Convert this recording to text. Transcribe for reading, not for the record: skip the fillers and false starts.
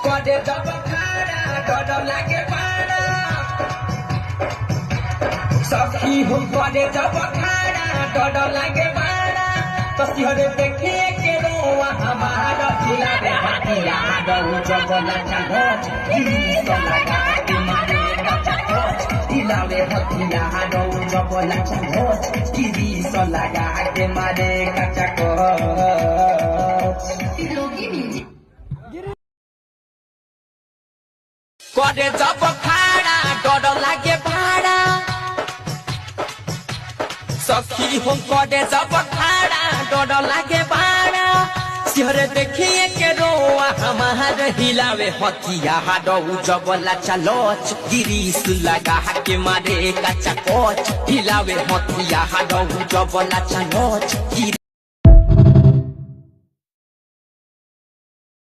करे जब खाड़ा डर लागे पाड़ा सखी हो करे जब खाड़ा डर लागे पाड़ा तस्वीर देखिए के रोआ हमारा खिलावे हथिया डरू जब लगा होच तो लगा के मारे कच्चा होच खिलावे हथिया डरू जब लगा होच तो लगा के मारे कच्चा होच करे जब खाड़ा डर लागे भाड़ा सखी हो करे जब खाड़ा डर लागे भाड़ा सिहरे देखिए के रोआ हमार हिलावे हथिया डरू जब लाचा लोच गिरीस लगा के मारे कच्चा कोच हिलावे हथिया डरू जब लाचा लोच।